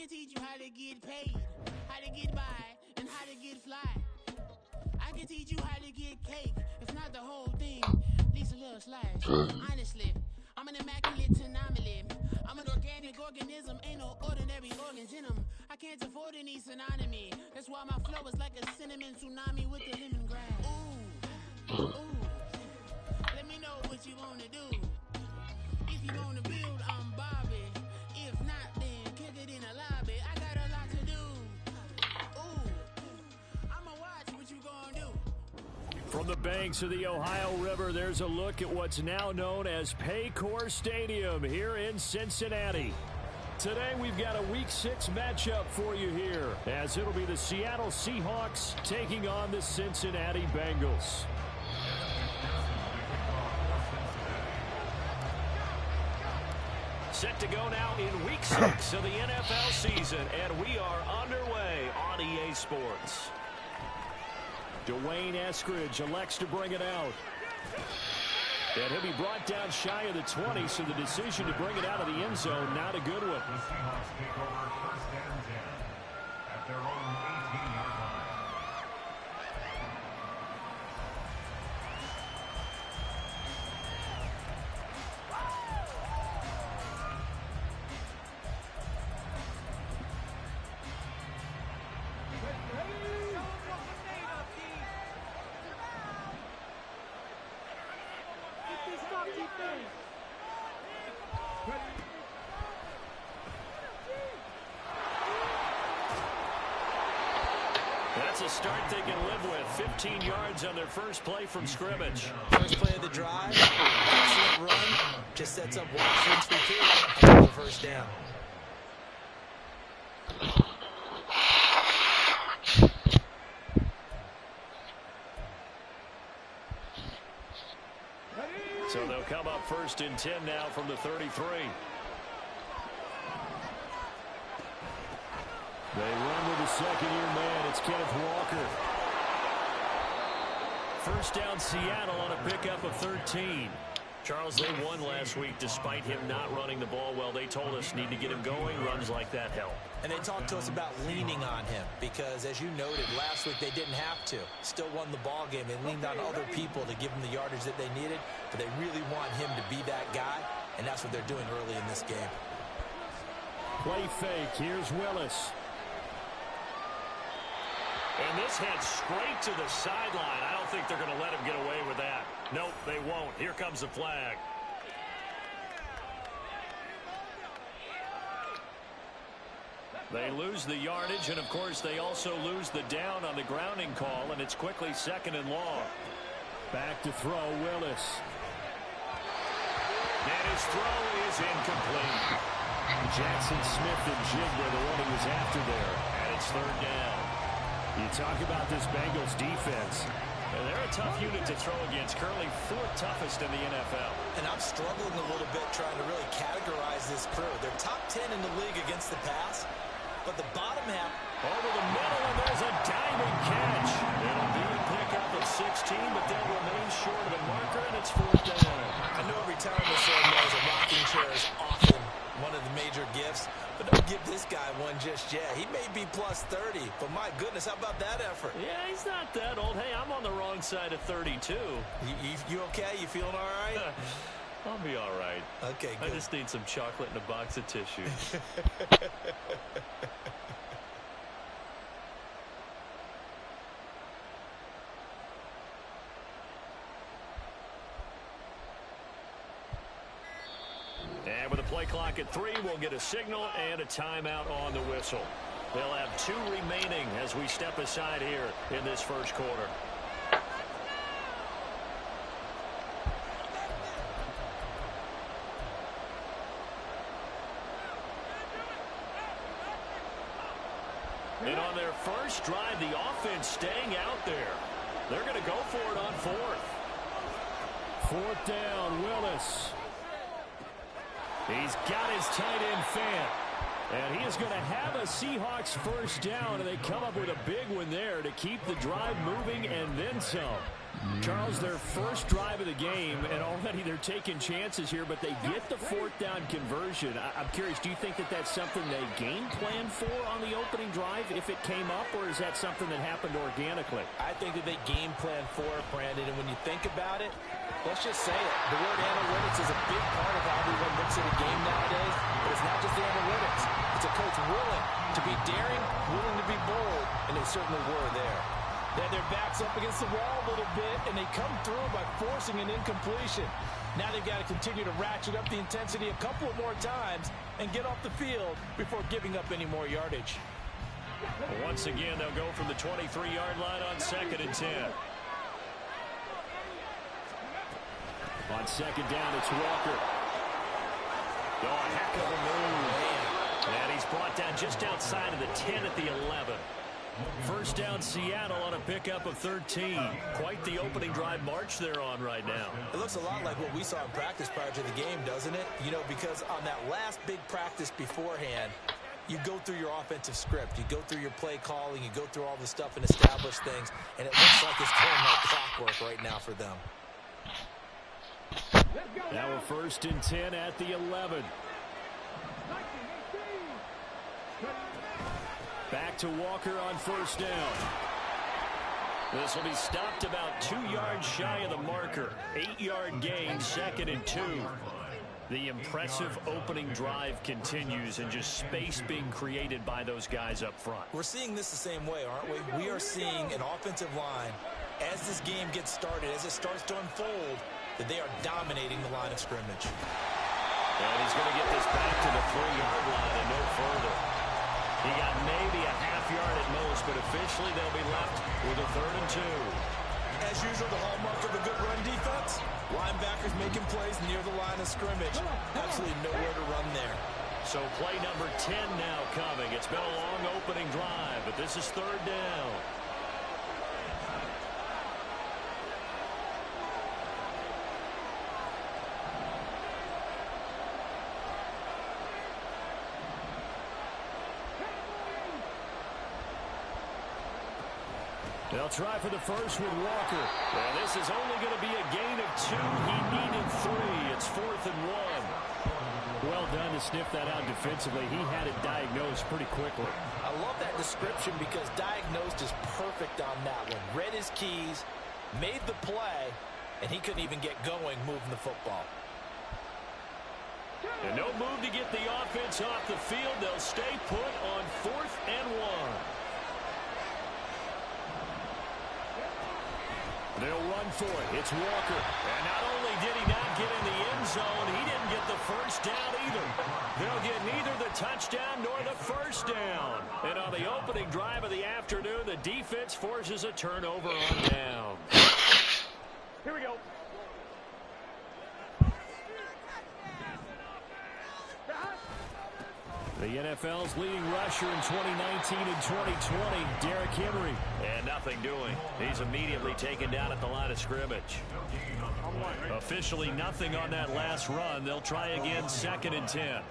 can teach you how to get paid, how to get by, and how to get fly. I can teach you how to get cake, if not the whole thing, at least a little slice. Honestly, I'm an immaculate anomaly. I'm an organic organism, ain't no ordinary organs in them. I can't afford any synonymy. That's why my flow is like a cinnamon tsunami with the lemongrass. Ooh, ooh. Let me know what you wanna do. If you wanna build, I'm Bobby. If not, then kick it in the lobby. I got a lot to do. Ooh, I'ma watch what you gonna do. From the banks of the Ohio River, there's a look at what's now known as Paycor Stadium here in Cincinnati. Today we've got a Week 6 matchup for you here, as it'll be the Seattle Seahawks taking on the Cincinnati Bengals. Set to go now in Week 6 of the NFL season, and we are underway on EA Sports. Dwayne Eskridge elects to bring it out. And he'll be brought down shy of the 20, so the decision to bring it out of the end zone, not a good one. The Seahawks take over first and 10 at their own 18-yard line. That's a start they can live with. 15 yards on their first play from scrimmage. First play of the drive, excellent run, just sets up Washington for the first down. So they'll come up first and 10 now from the 33. They run with the second-year man. It's Kenneth Walker. First down Seattle on a pickup of 13. Charles, they won last week despite him not running the ball well. They told us need to get him going. Runs like that help. And they talked to us about leaning on him because, as you noted, last week they didn't have to. Still won the ball game. They leaned on other people to give them the yardage that they needed, but they really want him to be that guy, and that's what they're doing early in this game. Play fake. Here's Willis. And this heads straight to the sideline. I don't think they're going to let him get away with that. Nope, they won't. Here comes the flag. They lose the yardage, and, of course, they also lose the down on the grounding call, and it's quickly second and long. Back to throw, Willis. And his throw is incomplete. Jackson Smith and Jigba, the one he was after there, and it's third down. You talk about this Bengals defense. And they're a tough unit to throw against, currently fourth toughest in the NFL. And I'm struggling a little bit trying to really categorize this crew. They're top 10 in the league against the pass, but the bottom half. Over the middle, and there's a diving catch. It'll be a pickup of 16, but they'll remain short of the marker, and it's fourth down. I know every time this knows a rocking chair is often one of the major gifts, but don't give this guy one just yet. He may be plus 30, but my goodness, how about that effort? Yeah, he's not that old. Hey, I'm on the wrong side of 32. You okay? You feeling all right? I'll be all right. Okay, good. I just need some chocolate and a box of tissue. And with a play clock at 3, we'll get a signal and a timeout on the whistle. They'll have 2 remaining as we step aside here in this first quarter. And on their first drive, the offense staying out there. They're going to go for it on fourth. Fourth down, Willis. He's got his tight end Fant. And he is going to have a Seahawks first down, and they come up with a big one there to keep the drive moving and then some. Charles, their first drive of the game, and already they're taking chances here, but they get the fourth down conversion. I'm curious, do you think that that's something they game planned for on the opening drive if it came up, or is that something that happened organically? I think that they game planned for it, Brandon, and when you think about it, let's just say it. The word analytics is a big part of how everyone looks at a game nowadays, but it's not just the analytics. It's a coach willing to be daring, willing to be bold, and they certainly were there. They had their backs up against the wall a little bit, and they come through by forcing an incompletion. Now they've got to continue to ratchet up the intensity a couple of more times and get off the field before giving up any more yardage. Once again, they'll go from the 23-yard line on 2nd and 10. On 2nd down, it's Walker. Oh, a heck of a move. And he's brought down just outside of the 10 at the 11. First down, Seattle on a pickup of 13. Quite the opening drive march they're on right now. It looks a lot like what we saw in practice prior to the game, doesn't it? You know, because on that last big practice beforehand, you go through your offensive script. You go through your play calling. You go through all the stuff and establish things. And it looks like it's going like clockwork right now for them. Now a 1st and 10 at the 11. Back to Walker on 1st down. This will be stopped about 2 yards shy of the marker. 8-yard gain, 2nd and 2. The impressive opening drive continues, and just space being created by those guys up front. We're seeing this the same way, aren't we? We are seeing an offensive line, as this game gets started, as it starts to unfold, that they are dominating the line of scrimmage. And he's going to get this back to the 3-yard line and no further. He got maybe a half yard at most, but officially they'll be left with a 3rd and 2. As usual, the hallmark of a good run defense, linebackers making plays near the line of scrimmage. Absolutely nowhere to run there. So play number 10 now coming. It's been a long opening drive, but this is 3rd down. They'll try for the first with Walker. And this is only going to be a gain of 2. He needed 3. It's 4th and 1. Well done to sniff that out defensively. He had it diagnosed pretty quickly. I love that description because diagnosed is perfect on that one. Read his keys, made the play, and he couldn't even get going moving the football. And no move to get the offense off the field. They'll stay put on 4th and 1. They'll run for it. It's Walker. And not only did he not get in the end zone, he didn't get the first down either. They'll get neither the touchdown nor the first down. And on the opening drive of the afternoon, the defense forces a turnover on down. Here we go. The NFL's leading rusher in 2019 and 2020, Derrick Henry. And nothing doing. He's immediately taken down at the line of scrimmage. Officially nothing on that last run. They'll try again, 2nd and 10.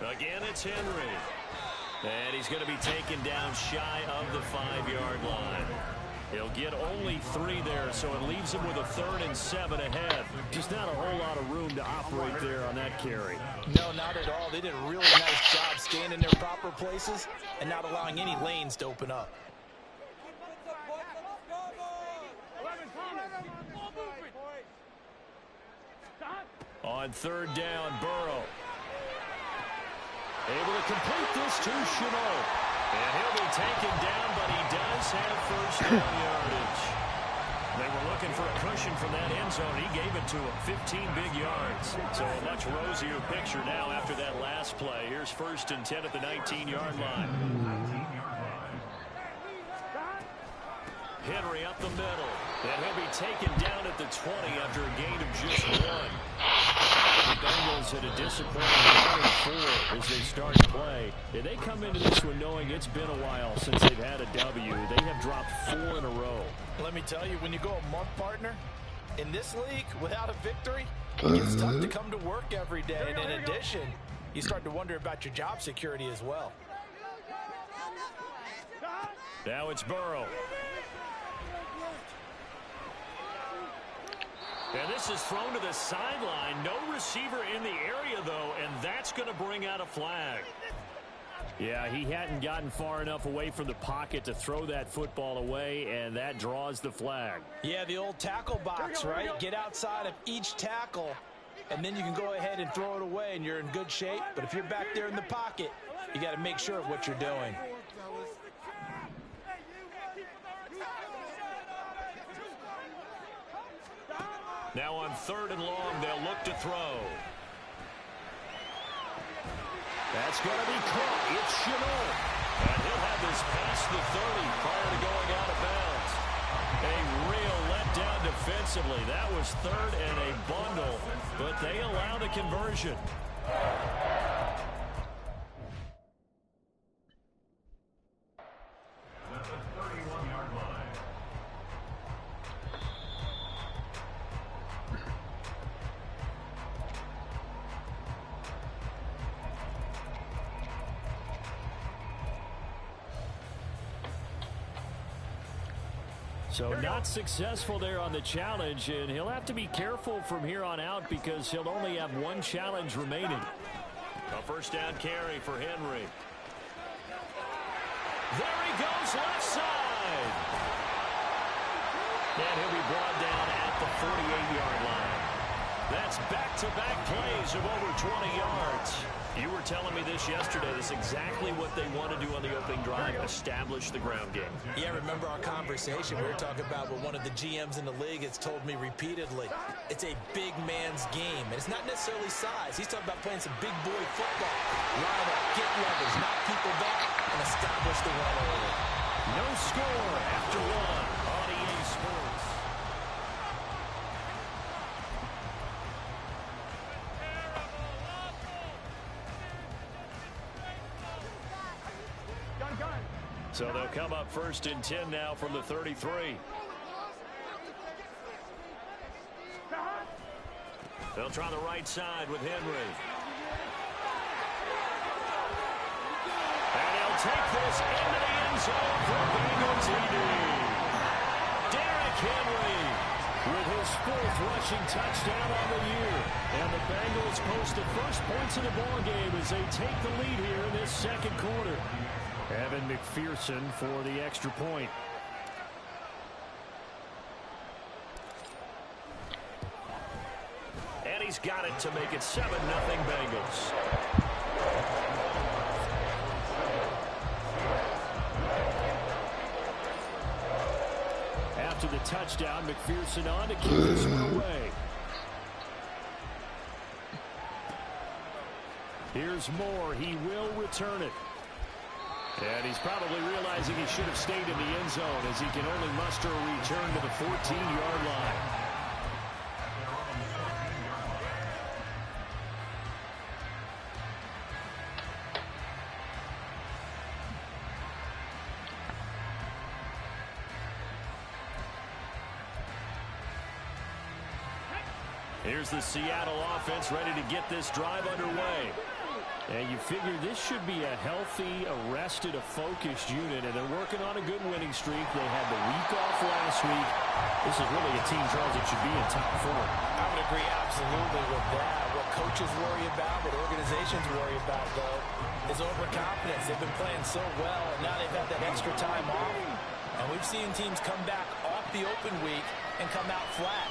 Again, it's Henry. And he's going to be taken down shy of the 5-yard line. He'll get only 3 there, so it leaves him with a 3rd and 7 ahead. Just not a whole lot of room to operate there on that carry. No, not at all. They did a really nice job staying in their proper places and not allowing any lanes to open up. On 3rd down, Burrow. Able to complete this to Chenault. And he'll be taken down, but he does have first down yardage. They were looking for a cushion from that end zone. He gave it to him, 15 big yards. So a much rosier picture now after that last play. Here's 1st and 10 at the 19-yard line. Henry up the middle. And he'll be taken down at the 20 after a gain of just 1. The Bengals had a disappointing 1-4 as they start play. And they come into this one knowing it's been a while since they've had a W. They have dropped 4 in a row. Let me tell you, when you go a month, partner, in this league without a victory, It gets tough to come to work every day, and in addition, you start to wonder about your job security as well. Now it's Burrow. And this is thrown to the sideline. No receiver in the area, though, and that's going to bring out a flag. Yeah, he hadn't gotten far enough away from the pocket to throw that football away, and that draws the flag. Yeah, the old tackle box, right? Get outside of each tackle, and then you can go ahead and throw it away, and you're in good shape. But if you're back there in the pocket, you got to make sure of what you're doing. Now on 3rd and long, they'll look to throw. That's going to be caught. It's Shenault. And he'll have this past the 30 prior to going out of bounds. A real letdown defensively. That was 3rd and a bundle, but they allow the conversion. At the 31-yard line. So not successful there on the challenge, and he'll have to be careful from here on out because he'll only have one challenge remaining. A first down carry for Henry. There he goes, left side. And he'll be brought down at the 48-yard line. That's back-to-back plays of over 20 yards. You were telling me this yesterday. This is exactly what they want to do on the opening drive, establish the ground game. Yeah, remember our conversation. We were talking about what one of the GMs in the league has told me repeatedly. It's a big man's game, and it's not necessarily size. He's talking about playing some big boy football. Line up, get leverage, knock people back, and establish the run early. No score after one on EA Sports. So they'll come up 1st and 10 now from the 33. They'll try the right side with Henry. And he'll take this into the end zone for Bengals ED. Derrick Henry with his 4th rushing touchdown on the year. And the Bengals post the first points of the ballgame as they take the lead here in this second quarter. Evan McPherson for the extra point. And he's got it to make it 7-0 Bengals. After the touchdown, McPherson on to keep this one away. Here's Moore. He will return it. And he's probably realizing he should have stayed in the end zone as he can only muster a return to the 14-yard line. Here's the Seattle offense ready to get this drive underway. And you figure this should be a healthy, arrested, a focused unit, and they're working on a good winning streak. They had the week off last week. This is really a team, Charles, that should be in top form. I would agree absolutely with that. What coaches worry about, what organizations worry about, though, is overconfidence. They've been playing so well, and now they've had that extra time off. And we've seen teams come back off the open week and come out flat.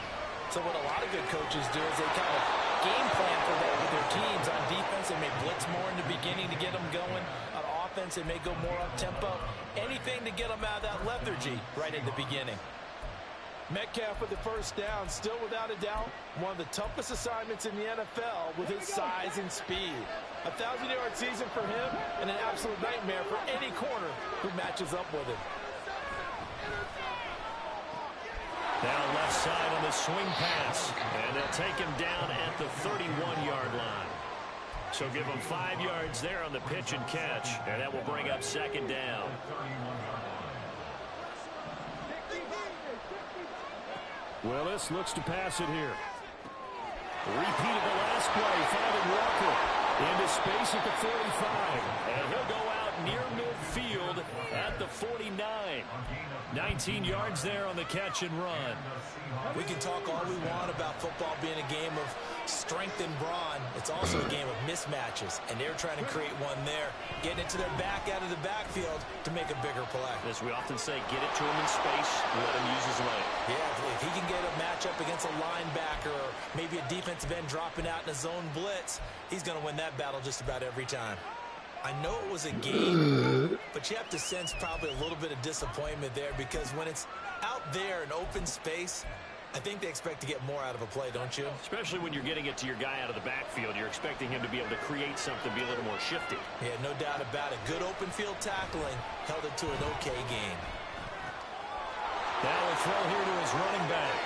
So what a lot of good coaches do is they kind of game plan for that with their teams. On defense, they may blitz more in the beginning to get them going. On offense, they may go more up-tempo. Anything to get them out of that lethargy right in the beginning. Metcalf with the first down, still without a doubt, one of the toughest assignments in the NFL with his size and speed. A 1,000-yard season for him and an absolute nightmare for any corner who matches up with him. Now left side on the swing pass, and they'll take him down at the 31-yard line. So give him 5 yards there on the pitch and catch, and that will bring up 2nd down. Willis looks to pass it here. Repeat of the last play, finding Walker into space at the 45. And he'll go out near midfield at the 49. 19 yards there on the catch and run. We can talk all we want about football being a game of strength and brawn. It's also a game of mismatches, and they're trying to create one there, getting it to their back out of the backfield to make a bigger play. As we often say, get it to him in space, let him use his leg. Yeah, if he can get a matchup against a linebacker or maybe a defensive end dropping out in a zone blitz, he's going to win that battle just about every time. I know it was a game, but you have to sense probably a little bit of disappointment there because when it's out there in open space, I think they expect to get more out of a play, don't you? Especially when you're getting it to your guy out of the backfield. You're expecting him to be able to create something, be a little more shifty. Yeah, no doubt about it. Good open field tackling held it to an okay game. Now a throw here to his running back.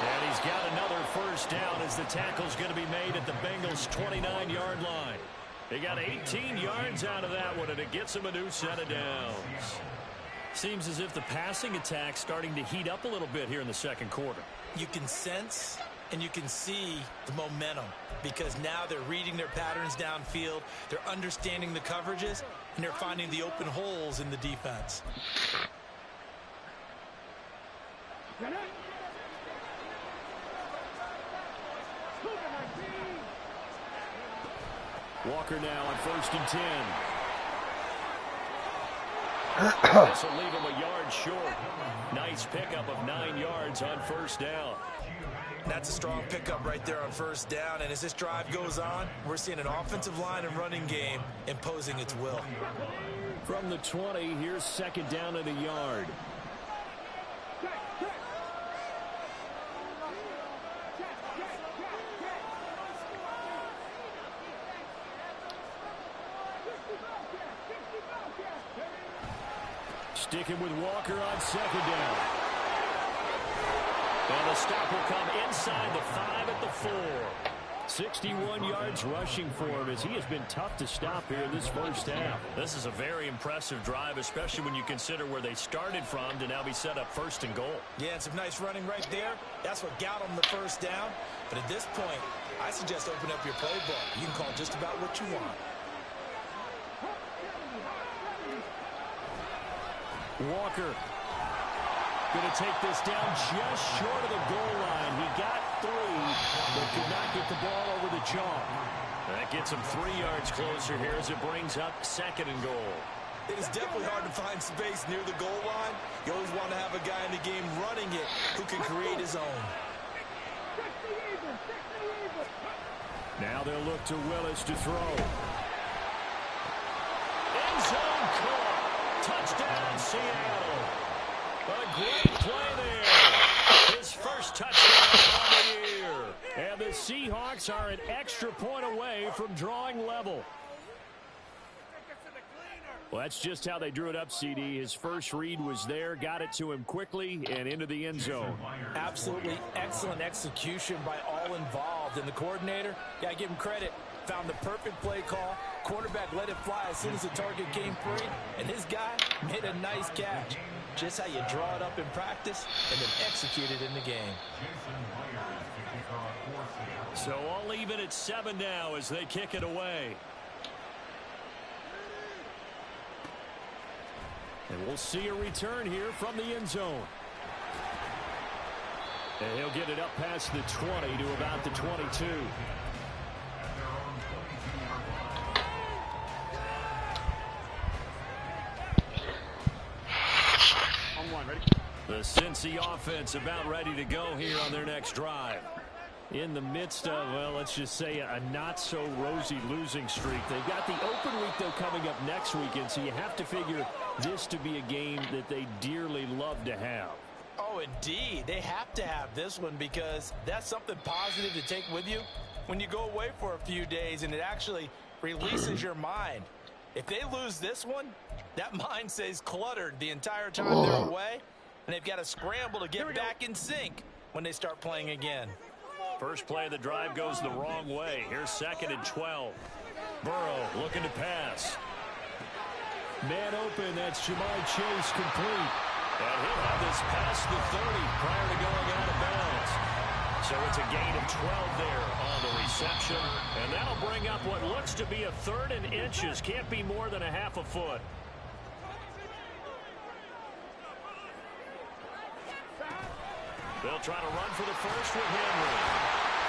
And he's got another first down as the tackle's going to be made at the Bengals' 29-yard line. They got 18 yards out of that one, and it gets them a new set of downs. Seems as if the passing attack's starting to heat up a little bit here in the second quarter. You can sense and you can see the momentum because now they're reading their patterns downfield, they're understanding the coverages, and they're finding the open holes in the defense. Walker now on 1st and 10. This will leave him a yard short. Nice pickup of 9 yards on first down. That's a strong pickup right there on first down. And as this drive goes on, we're seeing an offensive line and running game imposing its will. From the 20, here's 2nd down and a yard. Sticking with Walker on 2nd down. And the stop will come inside the 5 at the 4. 61 yards rushing for him as he has been tough to stop here in this first half. This is a very impressive drive, especially when you consider where they started from to now be set up 1st and goal. Yeah, and some nice running right there. That's what got them the first down. But at this point, I suggest open up your playbook. You can call just about what you want. Walker going to take this down just short of the goal line. He got through, but could not get the ball over the chalk. That gets him 3 yards closer here as it brings up 2nd and goal. It is definitely hard to find space near the goal line. You always want to have a guy in the game running it who can create his own. Now they'll look to Willis to throw. End zone caught. Touchdown, Seattle. A great play there. His first touchdown of the year. And the Seahawks are an extra point away from drawing level. Well, that's just how they drew it up, CD. His first read was there, got it to him quickly, and into the end zone. Absolutely excellent execution by all involved. And the coordinator, got to give him credit, found the perfect play call. Quarterback let it fly as soon as the target came free, and his guy made a nice catch. Just how you draw it up in practice and then execute it in the game. So all even at 7 now as they kick it away. And we'll see a return here from the end zone. And he'll get it up past the 20 to about the 22. The Cincy offense about ready to go here on their next drive. In the midst of, well, let's just say a not-so-rosy losing streak. They've got the open week, though, coming up next weekend, so you have to figure this to be a game that they dearly love to have. Oh, indeed. They have to have this one because that's something positive to take with you when you go away for a few days, and it actually releases your mind. If they lose this one, that mind stays cluttered the entire time they're away, and they've got to scramble to get back in sync when they start playing again. First play of the drive goes the wrong way. Here's 2nd and 12. Burrow looking to pass. Man open, that's Jamar Chase complete. And he'll have this past the 30 prior to going out of bounds. So So it's a gain of 12 there on the reception. And that'll bring up what looks to be a 3rd and inches. Can't be more than a half a foot. They'll try to run for the first with Henry.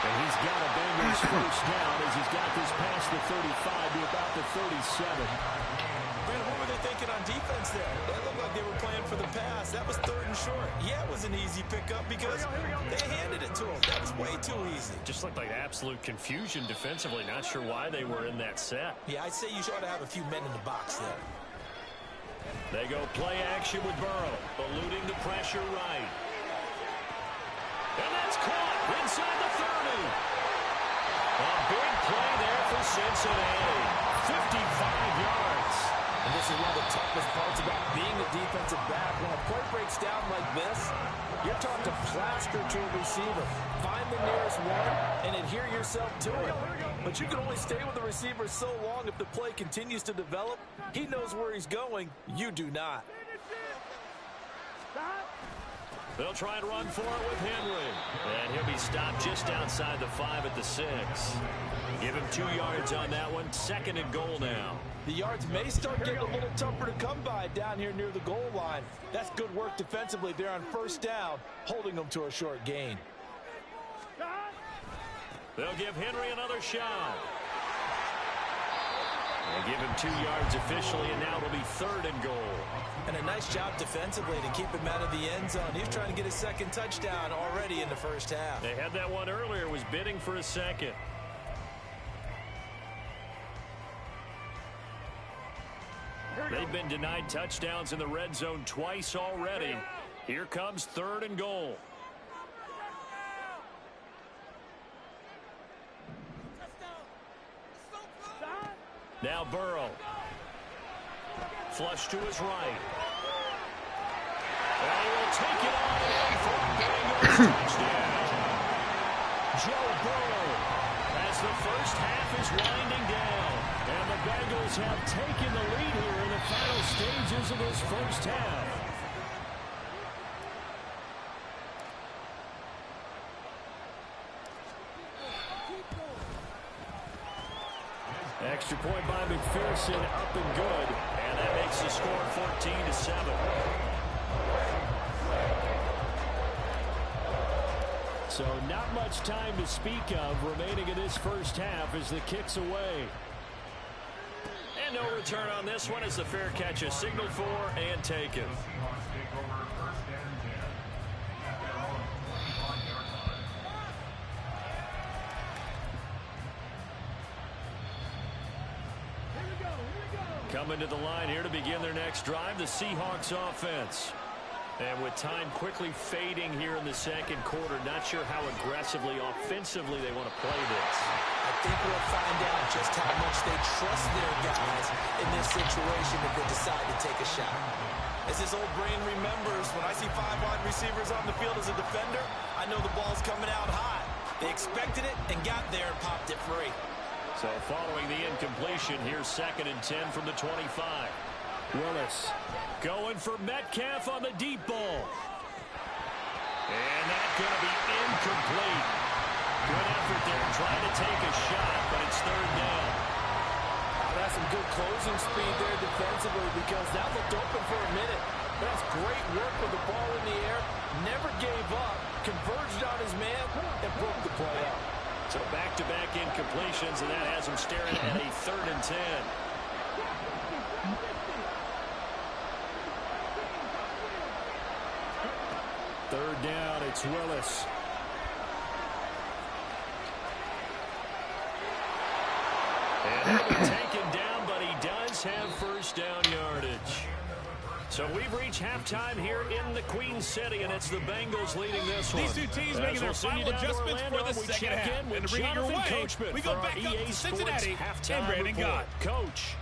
And he's got a Bengals first down as he's got this past the 35 to about the 37. Brandon, what were they thinking on defense there? It looked like they were playing for the pass. That was 3rd and short. Yeah, it was an easy pickup because they handed it to him. That was way too easy. Just looked like absolute confusion defensively. Not sure why they were in that set. Yeah, I'd say you ought to have a few men in the box there. They go play action with Burrow, eluding the pressure right. And that's caught inside the 30. A big play there for Cincinnati. 55 yards. And this is one of the toughest parts about being a defensive back. When a play breaks down like this, you're taught to plaster to a receiver. Find the nearest one and adhere yourself to it. But you can only stay with the receiver so long if the play continues to develop. He knows where he's going. You do not. They'll try and run for it with Henry. And he'll be stopped just outside the 5 at the 6. Give him 2 yards on that one. 2nd and goal now. The yards may start getting a little tougher to come by down here near the goal line. That's good work defensively there on 1st down, holding them to a short gain. They'll give Henry another shot. They give him 2 yards officially, and now it'll be 3rd and goal. And a nice job defensively to keep him out of the end zone. He's trying to get his 2nd touchdown already in the 1st half. They had that one earlier, was bidding for a 2nd. They've been denied touchdowns in the red zone twice already. Here comes 3rd and goal. Now Burrow. Flush to his right. And he will take it on in for a Bengals touchdown. Joe Burrow as the first half is winding down. And the Bengals have taken the lead here in the final stages of this first half. Extra point by McPherson, up and good. And that makes the score 14-7. So not much time to speak of remaining in this first half as the kick's away. And no return on this one as the fair catch is signaled for and taken. Coming to the line here to begin their next drive, the Seahawks offense. And with time quickly fading here in the 2nd quarter, not sure how aggressively, offensively they want to play this. I think we'll find out just how much they trust their guys in this situation if they decide to take a shot. As his old brain remembers, when I see 5 wide receivers on the field as a defender, I know the ball's coming out hot. They expected it and got there and popped it free. So following the incompletion, here's 2nd and 10 from the 25. Willis going for Metcalf on the deep ball. And that's going to be incomplete. Good effort there trying to take a shot, but it's 3rd down. That's some good closing speed there defensively because that looked open for a minute. That's great work with the ball in the air. Never gave up, converged on his man, and broke the play up. So back-to-back incompletions, and that has him staring at a 3rd and 10. Third down, it's Willis. And he'll be taken down, but he does have first down yardage. So we've reached halftime here in the Queen City, and it's the Bengals leading this one. These two teams making their final adjustments for the second half. And to bring it your way, we go back up to Cincinnati and Brandon Gott. Coach.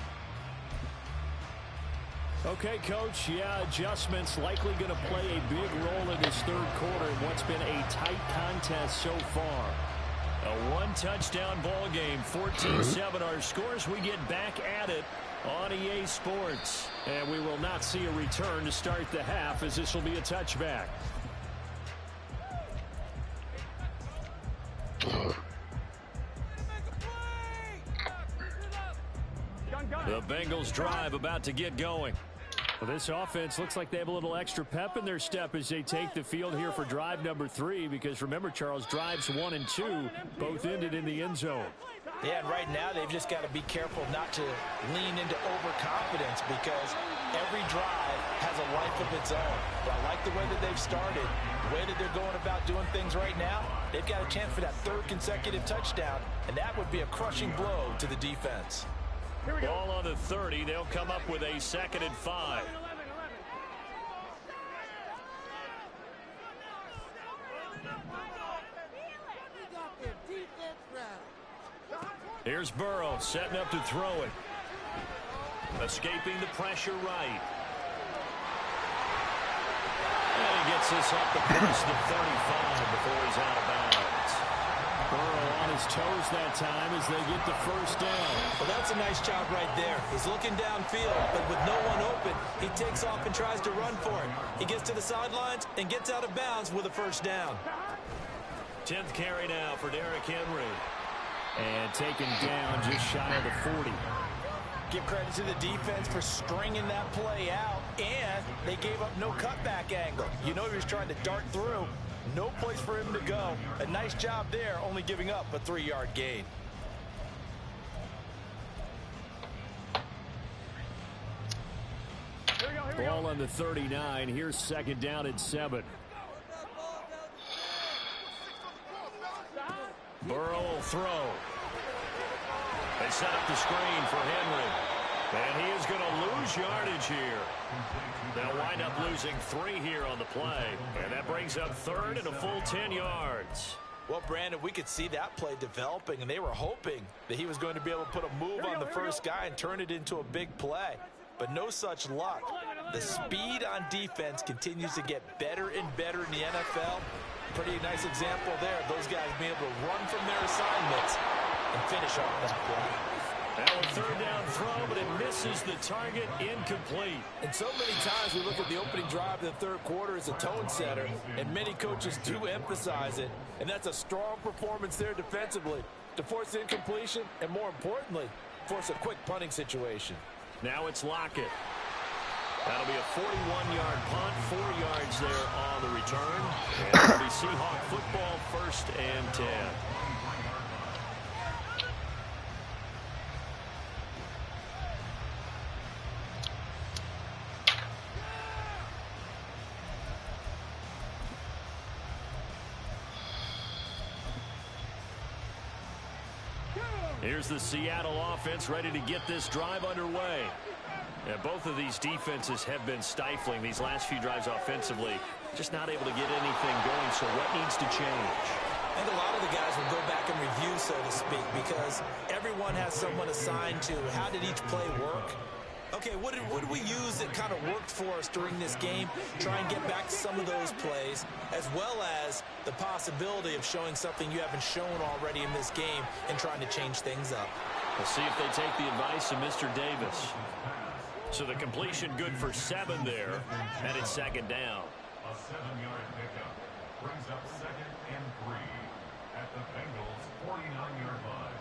Okay, Coach, yeah, adjustments likely going to play a big role in this 3rd quarter in what's been a tight contest so far. A 1-touchdown ball game, 14-7 our scores. We get back at it on EA Sports. And we will not see a return to start the half as this will be a touchback. The Bengals drive about to get going. Well, this offense looks like they have a little extra pep in their step as they take the field here for drive number 3, because remember, Charles, drives 1 and 2 both ended in the end zone. Yeah, and right now they've just got to be careful not to lean into overconfidence, because every drive has a life of its own. But I like the way that they've started, the way that they're going about doing things right now. They've got a chance for that 3rd consecutive touchdown, and that would be a crushing blow to the defense. Ball on the 30. They'll come up with a 2nd and 5. Here's Burrow setting up to throw it. Escaping the pressure right. And he gets this up across the 35 before he's out of bounds. Burrow on his toes that time as they get the first down. Well, that's a nice job right there. He's looking downfield, but with no one open, he takes off and tries to run for it. He gets to the sidelines and gets out of bounds with a first down. 10th carry now for Derrick Henry. And taken down just shy of the 40. Give credit to the defense for stringing that play out, and they gave up no cutback angle. You know he was trying to dart through. No place for him to go. A nice job there, only giving up a 3-yard gain. Ball on the 39. Here's 2nd down and 7. Burrow will throw. They set up the screen for Henry. And he is going to lose yardage here. They'll wind up losing 3 here on the play. And that brings up 3rd and a full 10 yards. Well, Brandon, we could see that play developing, and they were hoping that he was going to be able to put a move on the first guy and turn it into a big play. But no such luck. The speed on defense continues to get better and better in the NFL. Pretty nice example there of those guys being able to run from their assignments and finish off that play. Now a 3rd down throw, but it misses the target, incomplete. And so many times we look at the opening drive of the 3rd quarter as a tone setter, and many coaches do emphasize it, and that's a strong performance there defensively to force incompletion and, more importantly, force a quick punting situation. Now it's Lockett. That'll be a 41-yard punt, 4 yards there on the return. And it'll be Seahawk football, 1st and 10. Here's the Seattle offense ready to get this drive underway. Yeah, both of these defenses have been stifling these last few drives offensively. Just not able to get anything going, so what needs to change? I think a lot of the guys will go back and review, so to speak, because everyone has someone assigned to how did each play work. Okay, what did we use that kind of worked for us during this game? Try and get back some of those plays, as well as the possibility of showing something you haven't shown already in this game and trying to change things up. We'll see if they take the advice of Mr. Davis. So the completion good for 7 there, and it's 2nd down. A 7-yard pickup brings up 2nd and 3 at the Bengals' 49-yard line.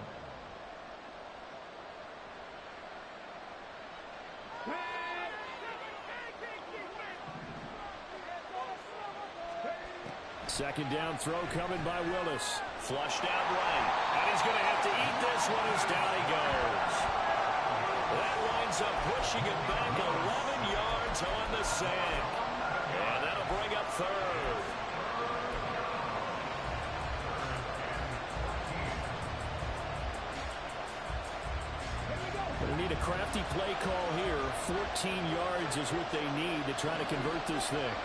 Second down throw coming by Willis. Flushed out right. And he's going to have to eat this one as down he goes. That winds up pushing it back 11 yards on the sack. And that'll bring up 3rd. They need a crafty play call here. 14 yards is what they need to try to convert this thing.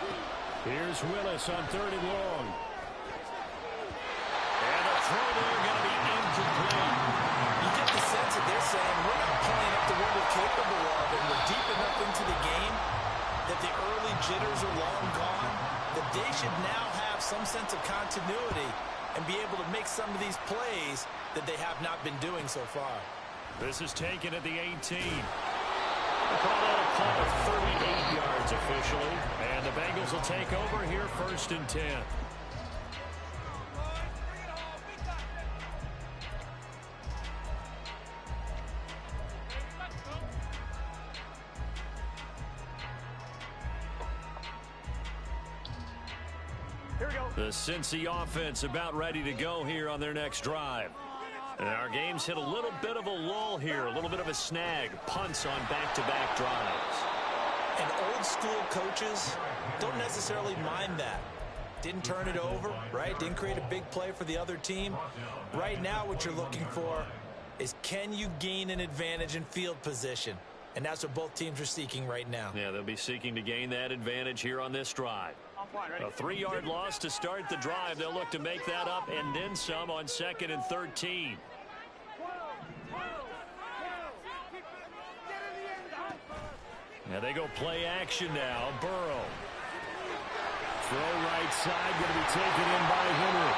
Here's Willis on 3rd and long. And the throw there going to be incomplete. You get the sense that they're saying we're not playing up to what we're capable of, and we're deep enough into the game that the early jitters are long gone, that they should now have some sense of continuity and be able to make some of these plays that they have not been doing so far. This is taken at the 18. We'll call that a punt of 38 yards officially. And the Bengals will take over here 1st and 10. The Cincy offense about ready to go here on their next drive. And our game's hit a little bit of a lull here, a little bit of a snag. Punts on back-to-back drives. And old school coaches don't necessarily mind that. Didn't turn it over, right? Didn't create a big play for the other team. Right now what you're looking for is, can you gain an advantage in field position? And that's what both teams are seeking right now. Yeah, they'll be seeking to gain that advantage here on this drive. A 3-yard loss to start the drive. They'll look to make that up and then some on 2nd and 13. Now they go play action now. Burrow. Throw right side, going to be taken in by Henry.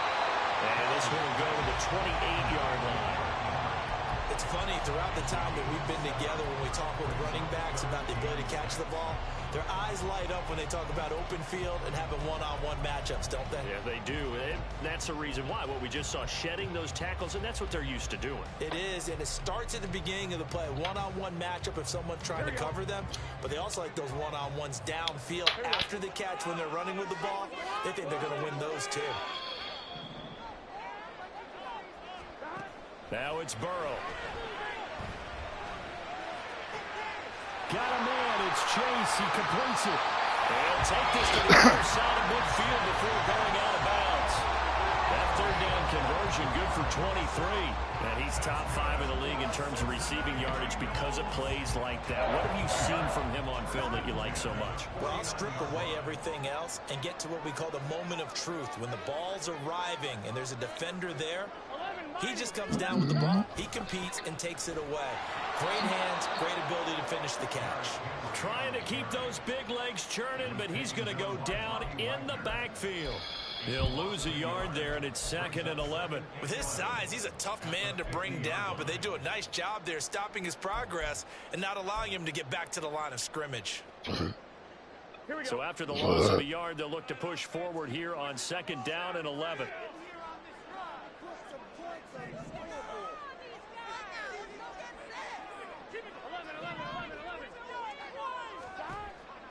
And this one will go to the 28-yard line. It's funny, throughout the time that we've been together, when we talk with running backs about the ability to catch the ball, their eyes light up when they talk about open field and having one-on-one matchups, don't they? Yeah, they do. And that's the reason why. What we just saw, shedding those tackles, and that's what they're used to doing. It is, and it starts at the beginning of the play. One-on-one matchup if someone's trying to cover them, but they also like those one-on-ones downfield after the catch when they're running with the ball. They think they're going to win those too. Now it's Burrow. Got a man. It's Chase. He completes it. They'll take this to the other side of midfield before going out of bounds. That third down conversion good for 23. And he's top 5 in the league in terms of receiving yardage because of plays like that. What have you seen from him on film that you like so much? Well, I'll strip away everything else and get to what we call the moment of truth. When the ball's arriving and there's a defender there, he just comes down with the ball. He competes and takes it away. Great hands, great ability to finish the catch. Trying to keep those big legs churning, but he's going to go down in the backfield. He'll lose a yard there, and it's 2nd and 11. With his size, he's a tough man to bring down, but they do a nice job there stopping his progress and not allowing him to get back to the line of scrimmage. So after the loss of a yard, they'll look to push forward here on 2nd down and 11.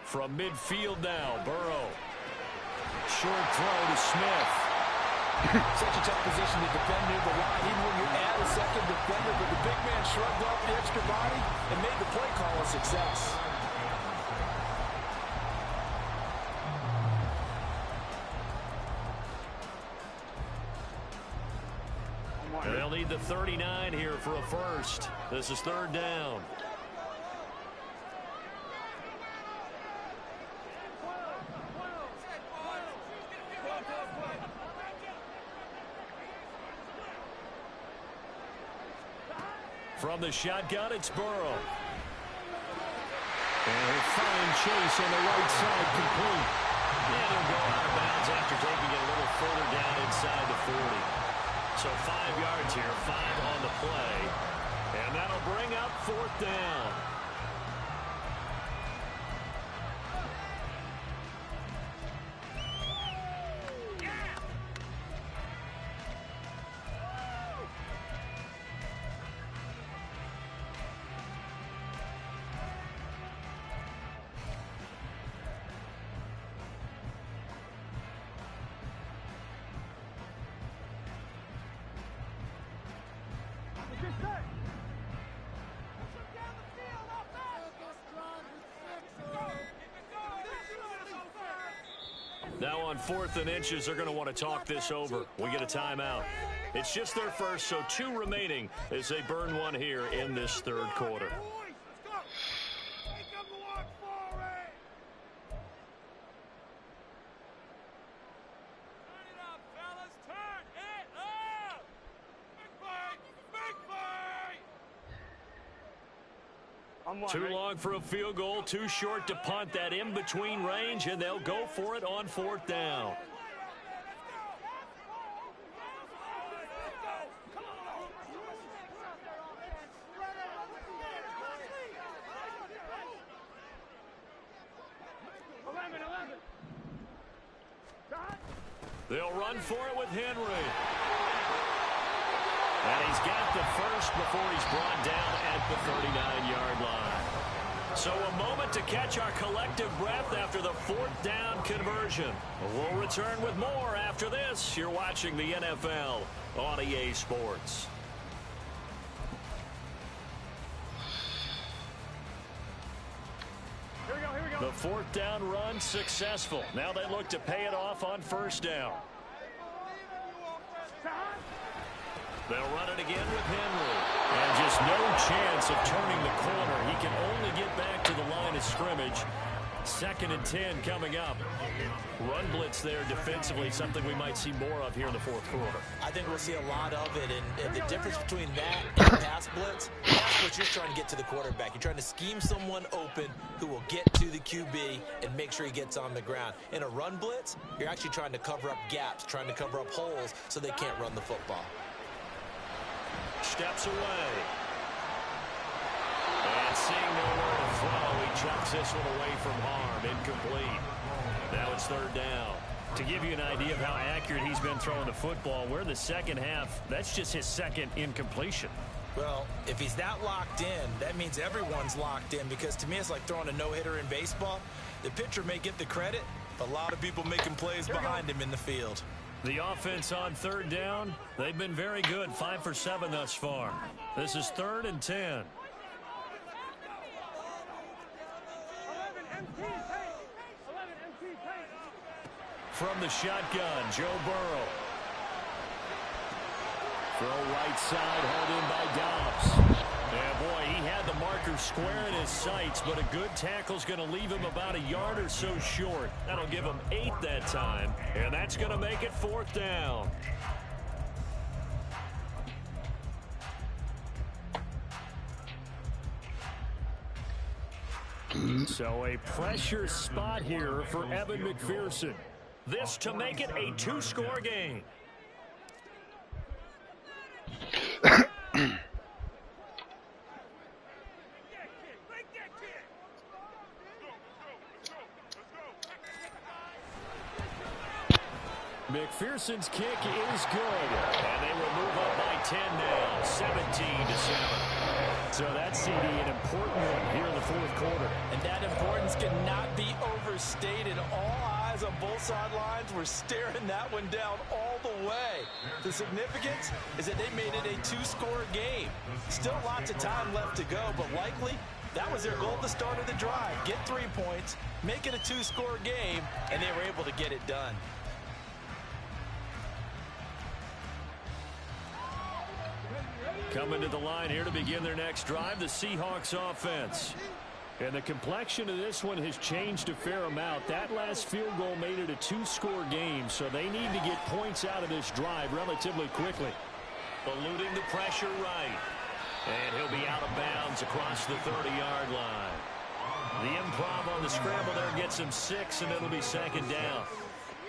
From midfield now, Burrow. Short throw to Smith. Such a tough position to defend near the line, even when you add a second defender, but the big man shrugged off the extra body and made the play call a success. They'll need the 39 here for a first. This is 3rd down. From the shotgun, it's Burrow. And he'll find Chase on the right side, complete. And he'll go out of bounds after taking it a little further down inside the 40. So 5 yards here, 5 on the play. And that'll bring up 4th down. Now on 4th and inches, they're going to want to talk this over. We get a timeout. It's just their first, so 2 remaining as they burn one here in this 3rd quarter. Too long for a field goal, too short to punt. That in-between range, and they'll go for it on 4th down. They'll run for it with Henry. And he's got the first before he's brought down at the 39-yard line. So a moment to catch our collective breath after the 4th down conversion. We'll return with more after this. You're watching the NFL on EA Sports. The 4th down run successful. Now they look to pay it off on 1st down. They'll run it again with Henry. And just no chance of turning the corner. He can only get back to the line of scrimmage. 2nd and 10 coming up. Run blitz there defensively, something we might see more of here in the 4th quarter. I think we'll see a lot of it, and the difference between that and pass blitz, you're trying to get to the quarterback. You're trying to scheme someone open who will get to the QB and make sure he gets on the ground. In a run blitz, you're actually trying to cover up gaps, trying to cover up holes so they can't run the football. Steps away. And seeing nowhere to throw, he chucks this one away from harm. Incomplete. Now it's 3rd down. To give you an idea of how accurate he's been throwing the football, we're in the 2nd half. That's just his 2nd incompletion. Well, if he's that locked in, that means everyone's locked in, because to me it's like throwing a no-hitter in baseball. The pitcher may get the credit, but a lot of people making plays behind him in the field. The offense on 3rd down, they've been very good, 5 for 7 thus far. This is 3rd and 10. From the shotgun, Joe Burrow. Throw right side, hauled in by Dobbs. Yeah, boy, he had the marker square in his sights, but a good tackle's going to leave him about a yard or so short. That'll give him 8 that time, and that's going to make it 4th down. So a pressure spot here for Evan McPherson. This to make it a 2-score game. McPherson's kick is good, and they will move up by 10 now, 17-7. So that's CD, an important one here in the 4th quarter. And that importance cannot be overstated. All eyes on both sidelines were staring that one down all the way. The significance is that they made it a 2-score game. Still lots of time left to go, but likely that was their goal at the start of the drive. Get 3 points, make it a 2-score game, and they were able to get it done. Coming to the line here to begin their next drive, the Seahawks offense. And the complexion of this one has changed a fair amount. That last field goal made it a 2-score game, so they need to get points out of this drive relatively quickly. Eluding the pressure right. And he'll be out of bounds across the 30-yard line. The improv on the scramble there gets him 6, and it'll be 2nd down.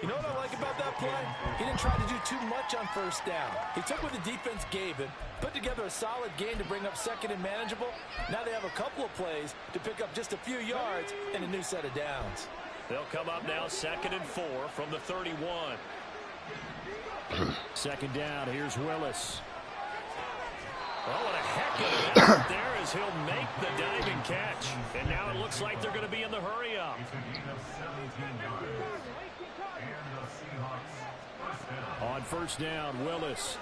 You know what I like about that play? He didn't try to do too much on 1st down. He took what the defense gave him, put together a solid game to bring up 2nd and manageable. Now they have a couple of plays to pick up just a few yards and a new set of downs. They'll come up now 2nd and 4 from the 31. 2nd down, here's Willis. Oh, what a heck of an effort there as he'll make the diving catch. And now it looks like they're going to be in the hurry-up. On 1st down, Willis.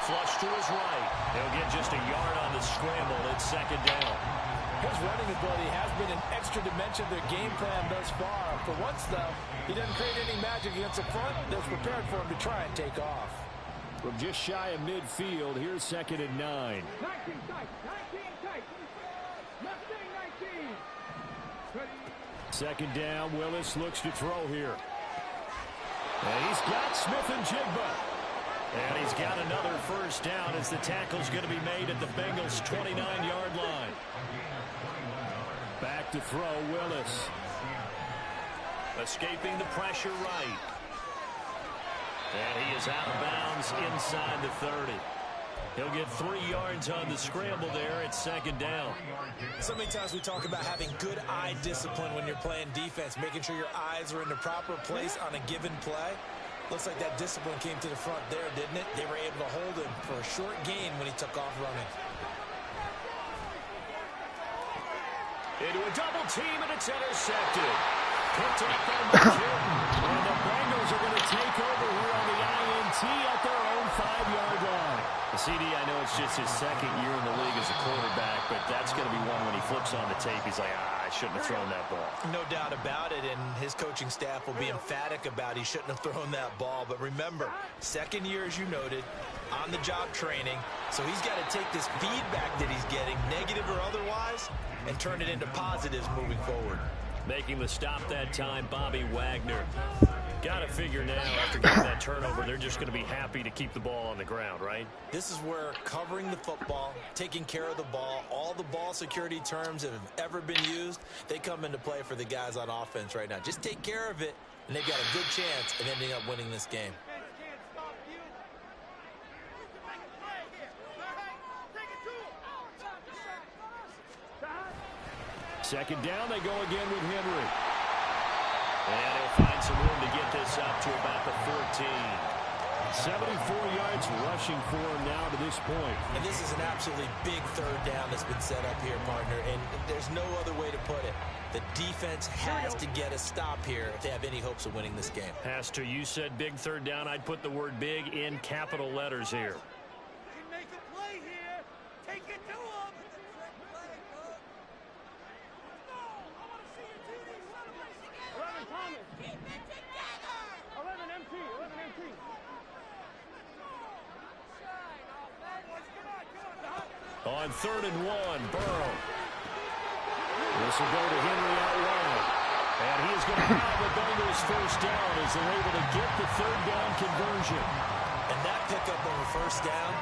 Flush to his right. He'll get just a yard on the scramble. It's 2nd down. His running ability has been an extra dimension of their game plan thus far. For once, though, he doesn't create any magic against the front that's prepared for him to try and take off. From just shy of midfield, here's 2nd and 9. 2nd down, Willis looks to throw here. And he's got Smith and Jigba. And he's got another 1st down as the tackle's going to be made at the Bengals' 29-yard line. Back to throw, Willis. Escaping the pressure right. And he is out of bounds inside the 30. He'll get 3 yards on the scramble there at 2nd down. So many times we talk about having good eye discipline when you're playing defense, making sure your eyes are in the proper place on a given play. Looks like that discipline came to the front there, didn't it? They were able to hold him for a short gain when he took off running. Into a double team, and it's intercepted. Picked up by McKinnon. And the Bengals are going to take over here on the INT at their own 5-yard line. The CD, I know it's just his second year in the league as a quarterback, but that's going to be one when he flips on the tape, he's like, I shouldn't have thrown that ball. No doubt about it, and his coaching staff will be emphatic about he shouldn't have thrown that ball. But remember, second year, as you noted, on-the-job training, so he's got to take this feedback that he's getting, negative or otherwise, and turn it into positives moving forward. Making the stop that time, Bobby Wagner. Got to figure now, after getting that turnover, they're just going to be happy to keep the ball on the ground, right? This is where covering the football, taking care of the ball, all the ball security terms that have ever been used, they come into play for the guys on offense right now. Just take care of it, and they've got a good chance of ending up winning this game. Second down, they go again with Henry. And he'll find some room to get this up to about the 14. 74 yards rushing for him now to this point. And this is an absolutely big third down that's been set up here, partner, and there's no other way to put it. The defense has to get a stop here if they have any hopes of winning this game. Has to. You said big third down. I'd put the word big in capital letters here. Make a play here. Take it to him. On 3rd and 1, Burrow. This will go to Henry out wide. And he is going to have the Bengals first down as they're able to get the third down conversion. And that pickup of a first down,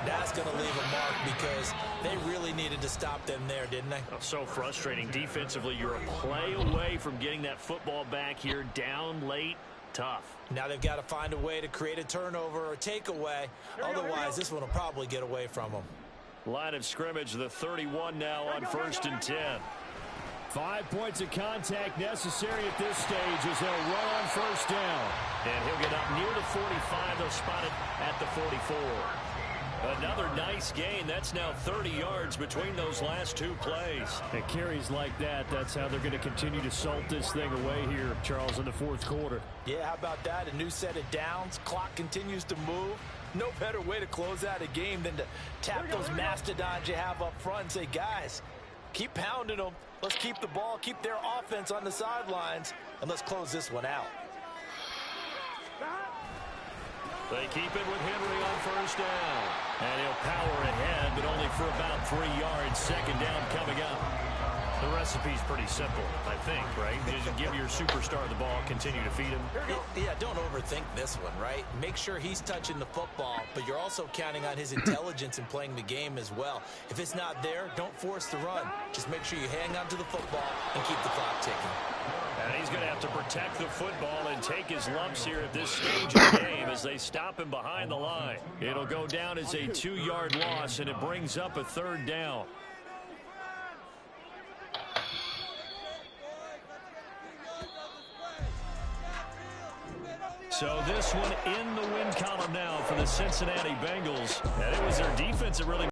that's going to leave a mark because they really needed to stop them there, didn't they? Oh, so frustrating. Defensively, you're a play away from getting that football back here down late. Tough. Now they've got to find a way to create a turnover or takeaway. Otherwise, this one will probably get away from them. Line of scrimmage, the 31 now on 1st and 10. 5 points of contact necessary at this stage as they'll run on first down. And he'll get up near the 45. They'll spot it at the 44. Another nice gain. That's now 30 yards between those last two plays. And carries like that, that's how they're going to continue to salt this thing away here, Charles, in the 4th quarter. Yeah, how about that? A new set of downs. Clock continues to move. No better way to close out a game than to tap those mastodons you have up front and say, guys, keep pounding them. Let's keep the ball, keep their offense on the sidelines, and let's close this one out. They keep it with Henry on first down. And he'll power ahead, but only for about 3 yards. Second down coming up. The recipe's pretty simple, I think, right? Just give your superstar the ball, continue to feed him. Yeah, don't overthink this one, right? Make sure he's touching the football, but you're also counting on his intelligence in playing the game as well. If it's not there, don't force the run. Just make sure you hang on to the football and keep the clock ticking. And he's going to have to protect the football and take his lumps here at this stage of the game as they stop him behind the line. It'll go down as a 2-yard loss, and it brings up a 3rd down. So this one in the win column now for the Cincinnati Bengals. And it was their defense that really